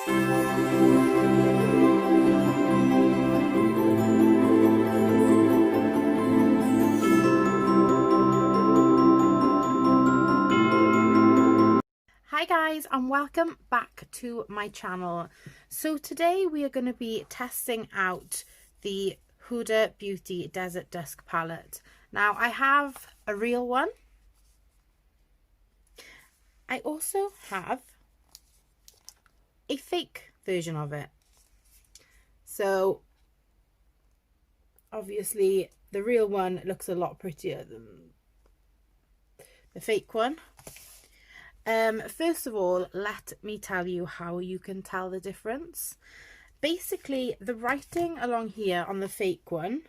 Hi guys, and welcome back to my channel. So today we are going to be testing out the Huda Beauty Desert Dusk palette. Now I have a real one. I also have a fake version of it. So obviously the real one looks a lot prettier than the fake one. First of all, let me tell you how you can tell the difference. Basically, the writing along here on the fake one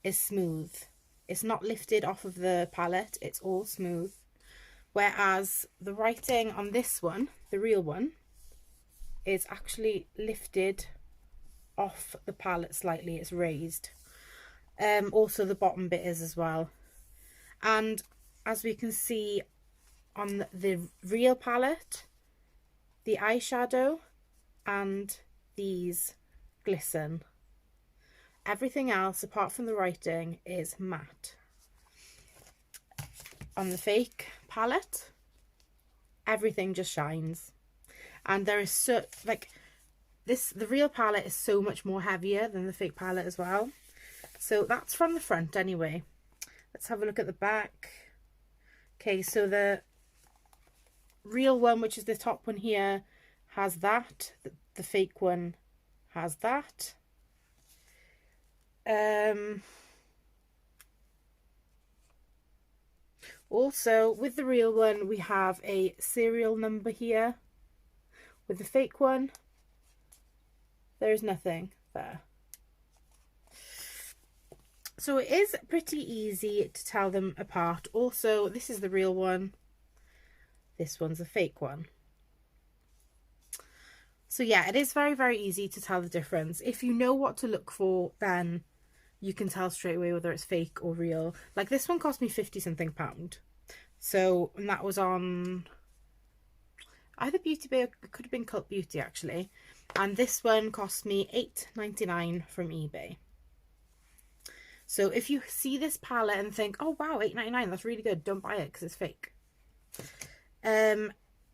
is smooth. It's not lifted off of the palette, it's all smooth. Whereas the writing on this one, the real one, is actually lifted off the palette slightly, it's raised. Also the bottom bit is as well. And as we can see on the real palette, the eyeshadow and these glisten. Everything else apart from the writing is matte. On the fake palette, everything just shines, and there is so the real palette is so much more heavier than the fake palette as well. So that's from the front anyway. Let's have a look at the back. Okay, so the real one, which is the top one here, has that. The fake one has that. Also, with the real one, we have a serial number here. With the fake one, there's nothing there. So it is pretty easy to tell them apart. Also, this is the real one. This one's a fake one. So yeah, it is very, very easy to tell the difference. If you know what to look for, then you can tell straight away whether it's fake or real. Like this one cost me 50 something pound. So, and that was on either Beauty Bay, or it could have been Cult Beauty actually. And this one cost me £8.99 from eBay. So if you see this palette and think, oh wow, £8.99, that's really good, don't buy it because it's fake.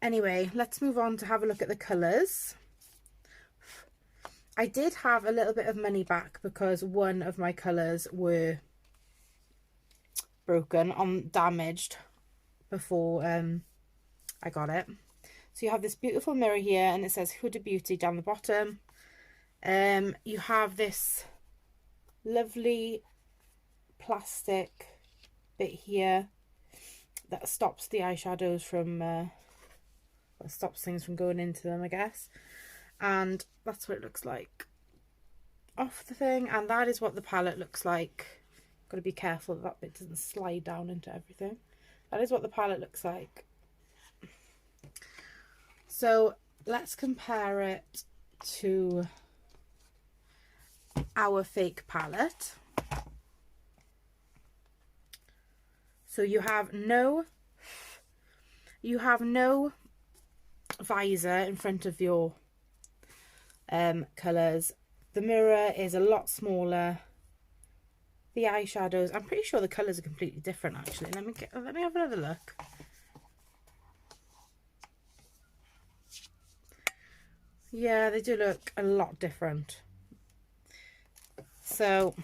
Anyway, let's move on to have a look at the colours. I did have a little bit of money back because one of my colours were broken, damaged before I got it. So you have this beautiful mirror here and it says Huda Beauty down the bottom. You have this lovely plastic bit here that stops the eyeshadows from well, stops things from going into them, I guess. And that's what it looks like off the thing, and that is what the palette looks like. Got to be careful that bit doesn't slide down into everything. That is what the palette looks like. So let's compare it to our fake palette. So you have no visor in front of your colours. The mirror is a lot smaller. The eyeshadows, I'm pretty sure the colours are completely different actually. Let me have another look. Yeah, they do look a lot different. So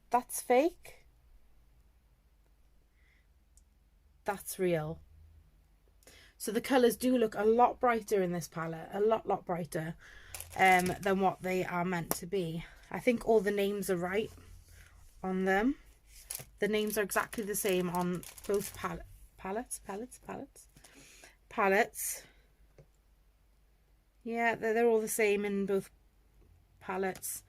that's fake. That's real. So the colours do look a lot brighter in this palette, a lot brighter than what they are meant to be. I think all the names are right on them. The names are exactly the same on both palettes. Yeah, they're all the same in both palettes.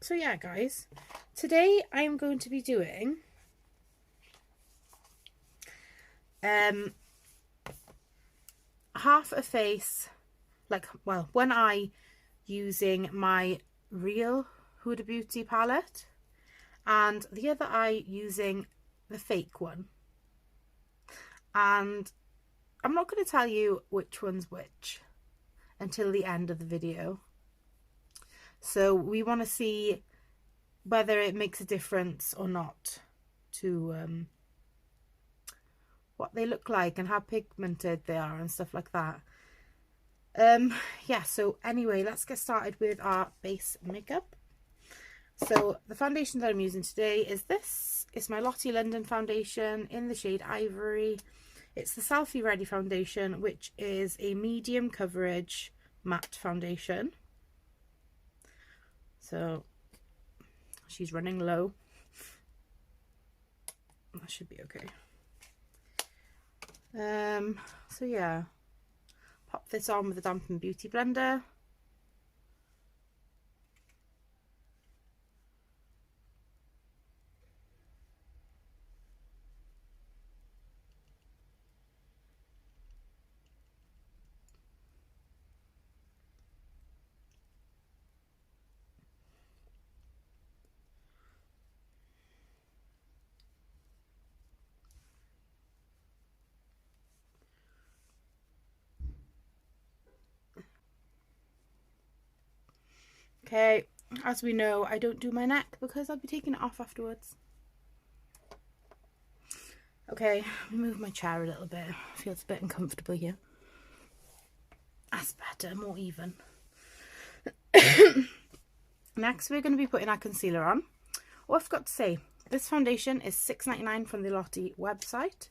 So yeah, guys, today I'm going to be doing half a face, like, well, one eye using my real Huda Beauty palette and the other eye using the fake one. And I'm not going to tell you which one's which until the end of the video. So we want to see whether it makes a difference or not to what they look like and how pigmented they are and stuff like that. Yeah, so anyway, let's get started with our base makeup. So the foundation that I'm using today is this. It's my Lottie London foundation in the shade Ivory. It's the Selfie Ready foundation, which is a medium coverage matte foundation. So she's running low. That should be okay. So yeah, pop this on with a damp and beauty blender. Okay, as we know, I don't do my neck because I'll be taking it off afterwards. Okay, move my chair a little bit. Feels a bit uncomfortable here. That's better, more even. Next, we're going to be putting our concealer on. Oh, I forgot to say, this foundation is £6.99 from the Lottie website.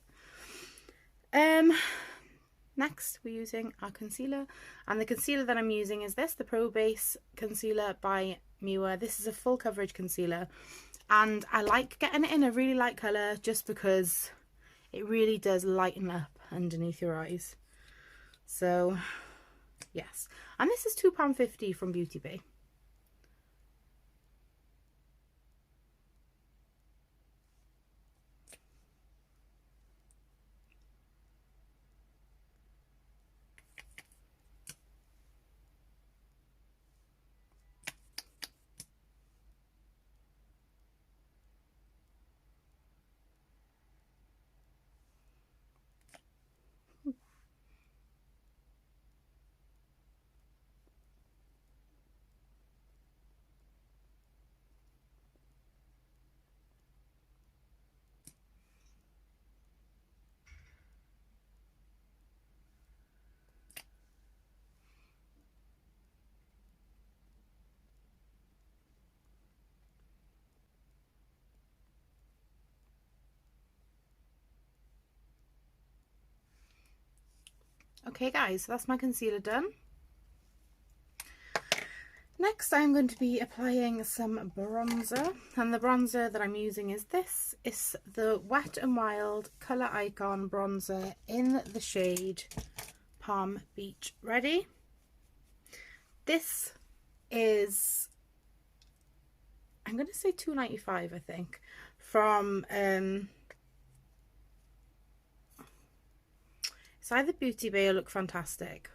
Next, we're using our concealer, and the concealer that I'm using is this, the Pro Base Concealer by Miwa. This is a full coverage concealer, and I like getting it in a really light colour just because it really does lighten up underneath your eyes. So, yes. And this is £2.50 from Beauty Bay. Okay guys, so that's my concealer done. Next I'm going to be applying some bronzer, and the bronzer that I'm using is this. It's the Wet n Wild Colour Icon bronzer in the shade Palm Beach Ready. This is, I'm going to say £2.95 I think, from it's either Beauty Bay or Look Fantastic.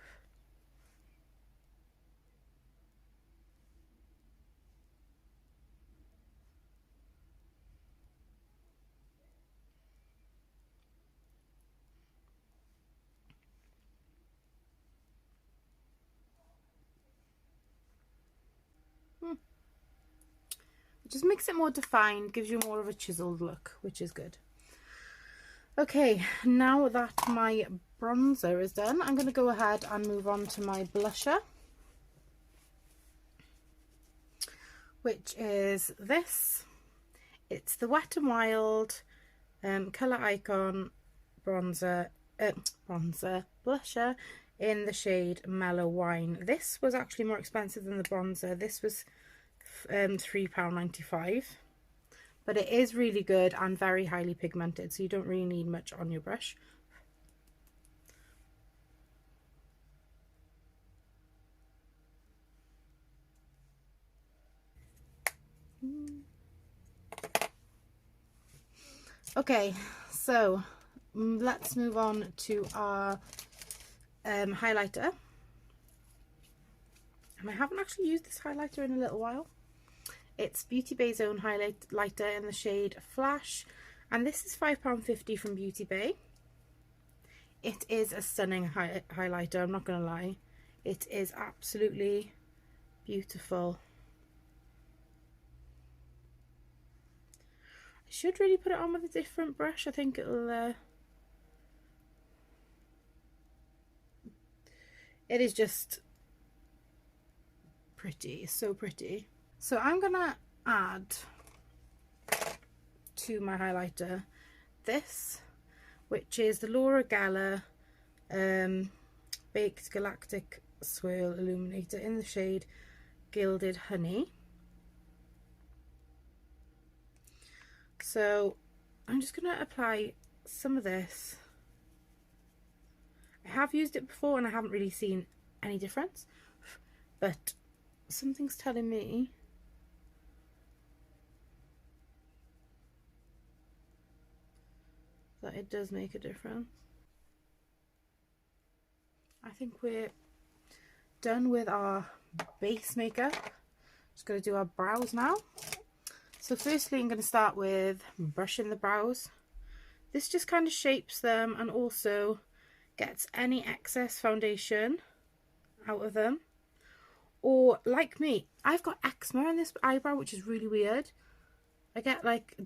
It just makes it more defined, gives you more of a chiseled look, which is good. Okay, now that my bronzer is done, I'm going to go ahead and move on to my blusher, which is this. It's the Wet n Wild Colour Icon bronzer blusher in the shade Mellow Wine. This was actually more expensive than the bronzer. This was £3.95, but it is really good and very highly pigmented, so you don't really need much on your brush. Okay, so let's move on to our highlighter. And I haven't actually used this highlighter in a little while. It's Beauty Bay's own highlighter in the shade Flash, and this is £5.50 from Beauty Bay. It is a stunning highlighter, I'm not going to lie. It is absolutely beautiful. I should really put it on with a different brush. I think it'll... it is just pretty, so pretty. So I'm going to add to my highlighter this, which is the Laura Geller Baked Galactic Swirl Illuminator in the shade Gilded Honey. So I'm just going to apply some of this. I have used it before and I haven't really seen any difference, but something's telling me that it does make a difference. I think we're done with our base makeup. Just going to do our brows now. So firstly I'm going to start with brushing the brows. This just kind of shapes them and also gets any excess foundation out of them. Or like me, I've got eczema in this eyebrow, which is really weird. I get like,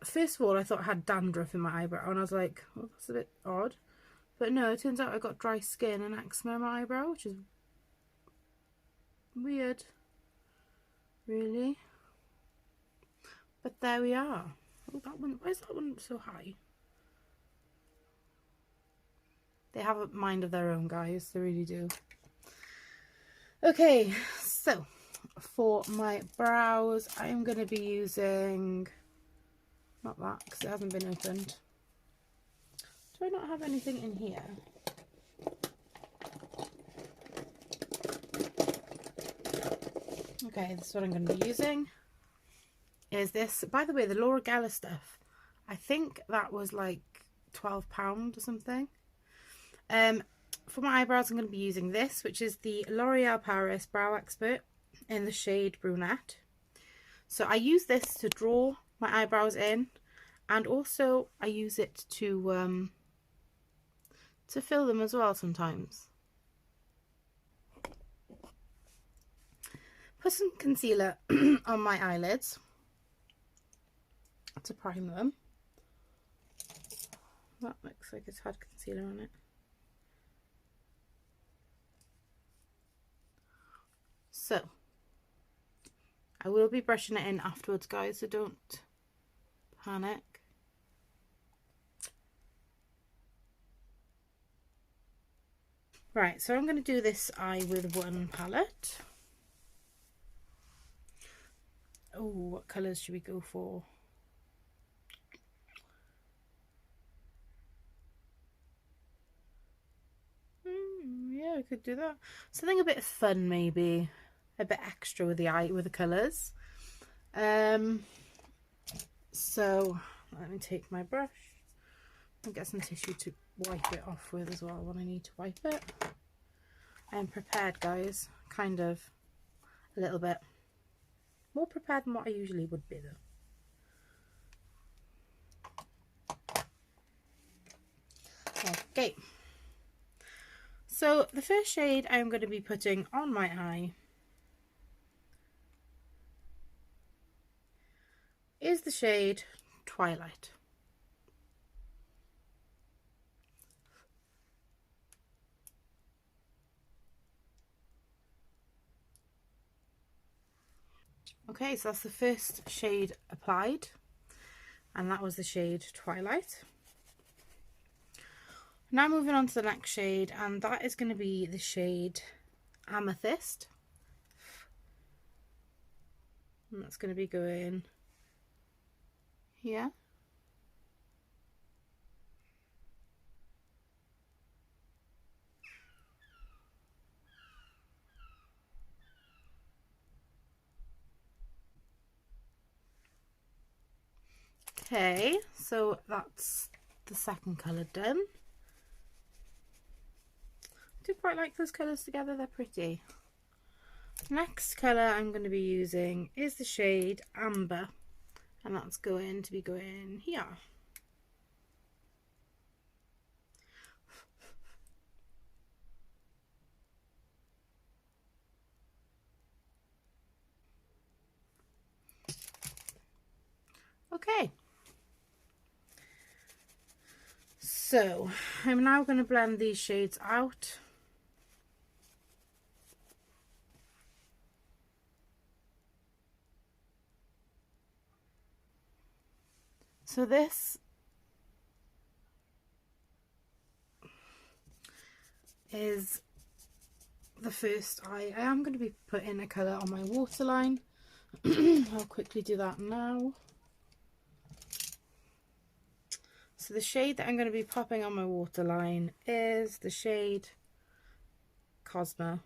first of all I thought I had dandruff in my eyebrow and I was like, oh, that's a bit odd. But no, it turns out I got dry skin and eczema in my eyebrow, which is weird, really. But there we are. Oh, that one, why is that one so high? They have a mind of their own, guys, they really do. Okay, so for my brows, I am going to be using, not that, because it hasn't been opened. Do I not have anything in here? Okay, this is what I'm going to be using. Is this, by the way, the Laura Geller stuff. I think that was like £12 or something. For my eyebrows, I'm going to be using this, which is the L'Oreal Paris Brow Expert in the shade Brunette. So I use this to draw my eyebrows in, and also I use it to fill them as well sometimes. Put some concealer on my eyelids to prime them. That looks like it's had concealer on it. So I will be brushing it in afterwards, guys, so don't panic. Right, so I'm going to do this eye with one palette. Oh, what colours should we go for? Yeah, we could do that. Something a bit fun, maybe. A bit extra with the eye, with the colours. So let me take my brush and get some tissue to wipe it off with as well when I need to wipe it. I am prepared, guys, kind of a little bit more prepared than what I usually would be though. Okay, so the first shade I'm going to be putting on my eye is the shade Twilight. Okay, so that's the first shade applied, and that was the shade Twilight. Now moving on to the next shade, and that is going to be the shade Amethyst. And that's going to be going here. Okay, so that's the second colour done. I do quite like those colours together, they're pretty. Next colour I'm going to be using is the shade Amber, and that's going to be going here. Okay. So I'm now going to blend these shades out. So this is the first eye. I am going to be putting a colour on my waterline. I'll quickly do that now. So the shade that I'm going to be popping on my waterline is the shade Cosmo.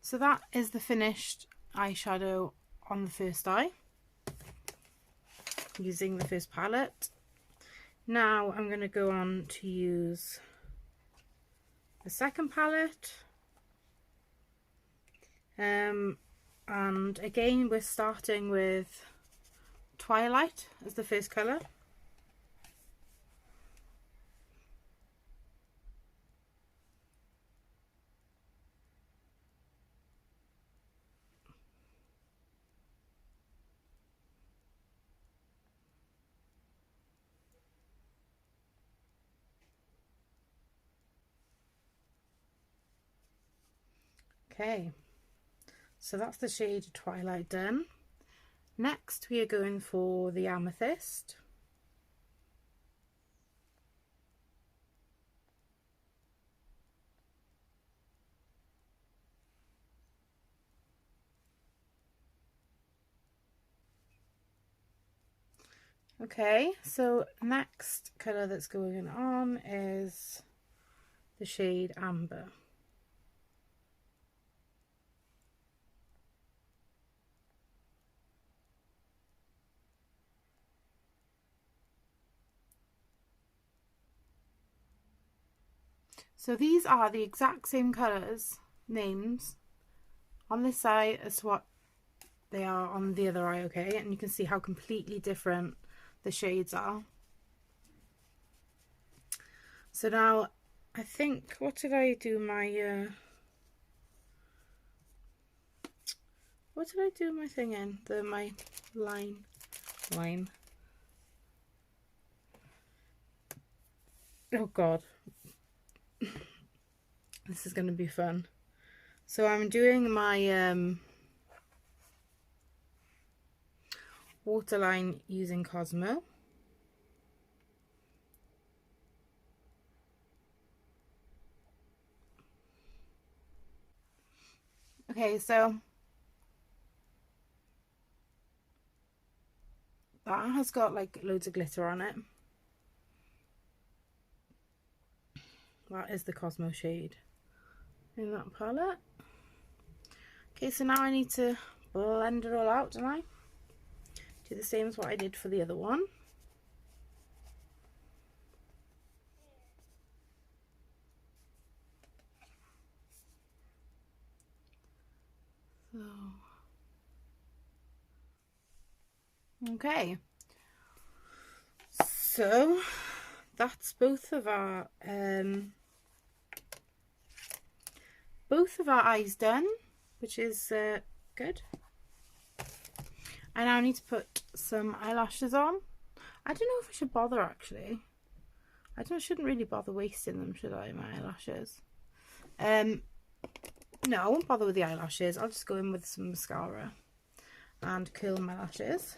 So that is the finished eyeshadow on the first eye, using the first palette. Now I'm going to go on to use the second palette. And again we're starting with Twilight as the first colour. Okay, so that's the shade Twilight done. Next we are going for the Amethyst. Okay, so next colour that's going on is the shade Amber. So these are the exact same colours, names, on this eye as what they are on the other eye, okay? And you can see how completely different the shades are. So now, I think, what did I do my, what did I do my thing in? My line. Oh God. This is going to be fun. So I'm doing my waterline using Cosmo. Okay, so that has got like loads of glitter on it. That is the Cosmo shade in that palette. Okay, so now I need to blend it all out, don't I? Do the same as what I did for the other one. So, okay. So that's both of our eyes done, which is good. I now need to put some eyelashes on. I don't know if I should bother actually. Shouldn't really bother wasting them, should I, my eyelashes? No, I won't bother with the eyelashes. I'll just go in with some mascara and curl my lashes.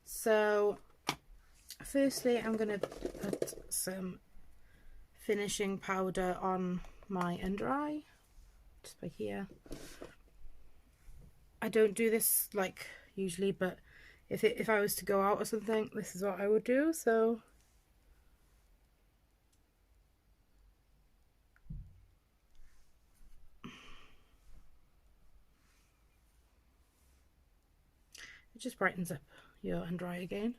So firstly I'm going to put some finishing powder on my under eye, just by here. I don't do this like usually, but if I was to go out or something, this is what I would do. So it just brightens up your under eye again,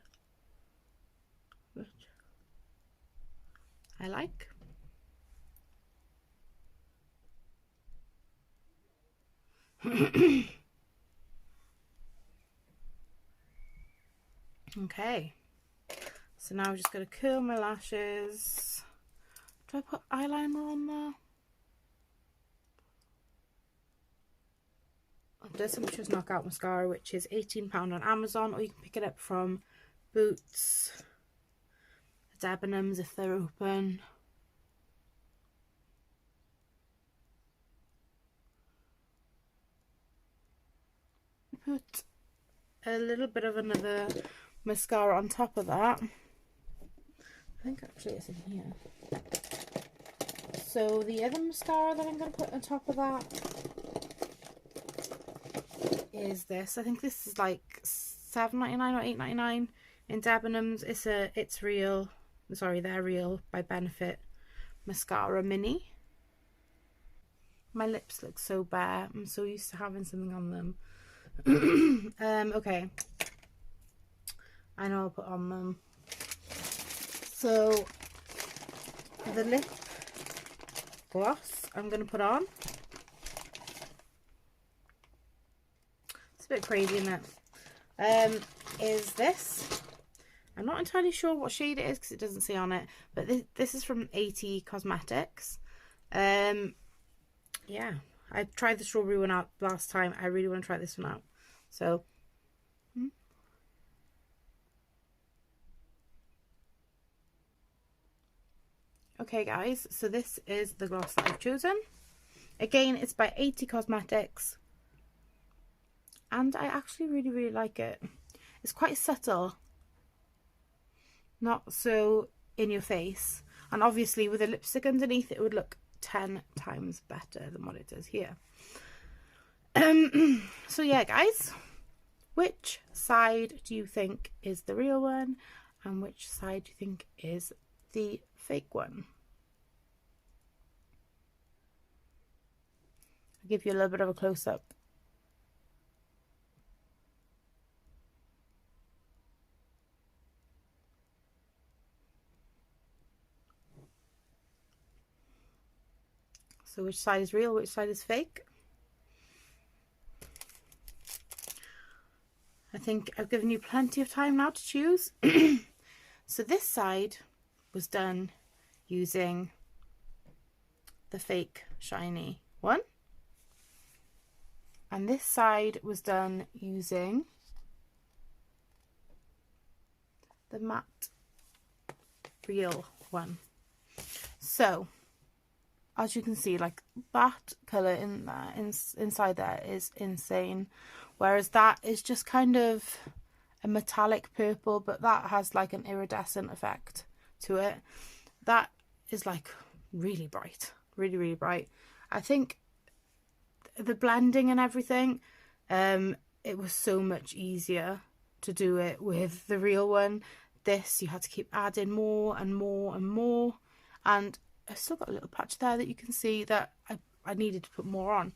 which I like. Okay, So now I'm just going to curl my lashes. Do I put eyeliner on there? There's some Just Knockout mascara, which is £18 on Amazon, or you can pick it up from Boots, Debenhams if they're open. Put a little bit of another mascara on top of that. I think actually it's in here. So the other mascara that I'm going to put on top of that is this. I think this is like $7.99 or $8.99 in Debenhams. It's Real. Sorry, They're Real by Benefit Mascara Mini. My lips look so bare. I'm so used to having something on them. Okay. I know I'll put on them. So the lip gloss I'm going to put on. It's a bit crazy, isn't it? Is this. I'm not entirely sure what shade it is because it doesn't say on it, but this is from AT Cosmetics. Yeah, I tried the strawberry one out last time. I really want to try this one out. So, okay guys, so this is the gloss that I've chosen. Again, it's by AT Cosmetics. And I actually really like it. It's quite subtle. Not so in your face. And obviously with a lipstick underneath, it would look 10 times better than what it does here. So yeah, guys, which side do you think is the real one and which side do you think is the fake one? I'll give you a little bit of a close-up. So which side is real, which side is fake? I think I've given you plenty of time now to choose. So this side was done using the fake shiny one. And this side was done using the matte real one. So as you can see, like that colour in there, inside there is insane. Whereas that is just kind of a metallic purple, but that has like an iridescent effect to it. That is like really bright, really bright. I think the blending and everything, it was so much easier to do it with the real one. This, you had to keep adding more and more and more. And I've still got a little patch there that you can see that I needed to put more on.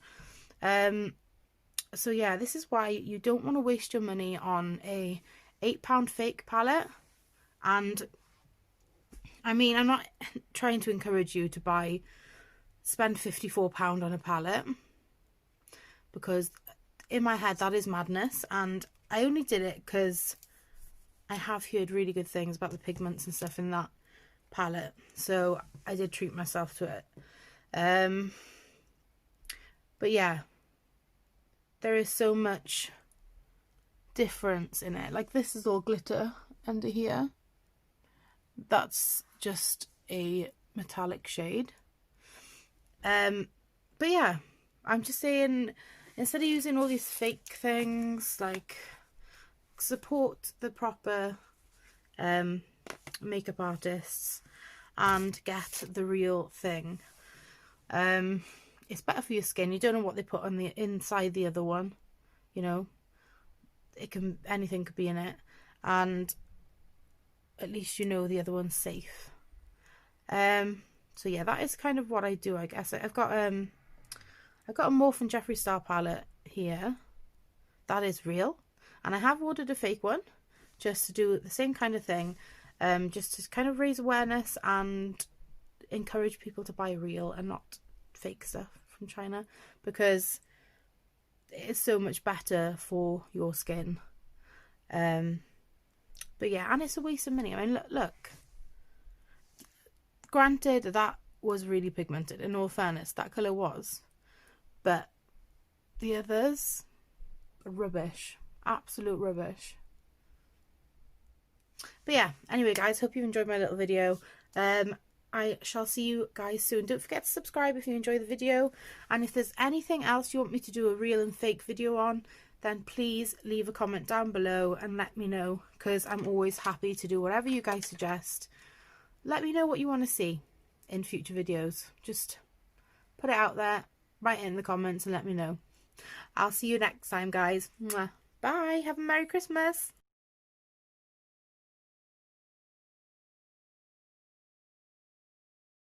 So yeah, this is why you don't want to waste your money on a £8 fake palette. And I mean, I'm not trying to encourage you to spend £54 on a palette, because in my head that is madness, and I only did it because I have heard really good things about the pigments and stuff in that palette, so I did treat myself to it. But yeah, there is so much difference in it. Like this is all glitter under here. That's just a metallic shade. But yeah, I'm just saying, instead of using all these fake things, like, support the proper makeup artists and get the real thing. It's better for your skin. You don't know what they put on the inside the other one, you know. Anything could be in it, and at least you know the other one's safe. So yeah, that is kind of what I do, I guess. I've got a Morphe and Jeffree Star palette here that is real, and I have ordered a fake one just to do the same kind of thing, just to kind of raise awareness and encourage people to buy real and not fake stuff from China, because it's so much better for your skin. But But yeah, and it's a waste of money. I mean, look. Granted, that was really pigmented. In all fairness, that colour was. But the others, rubbish. Absolute rubbish. But yeah, anyway guys, hope you enjoyed my little video. I shall see you guys soon. Don't forget to subscribe if you enjoy the video. And if there's anything else you want me to do a real and fake video on, then please leave a comment down below and let me know, because I'm always happy to do whatever you guys suggest. Let me know what you want to see in future videos. Just put it out there, write it in the comments and let me know. I'll see you next time, guys. Mwah. Bye. Have a Merry Christmas.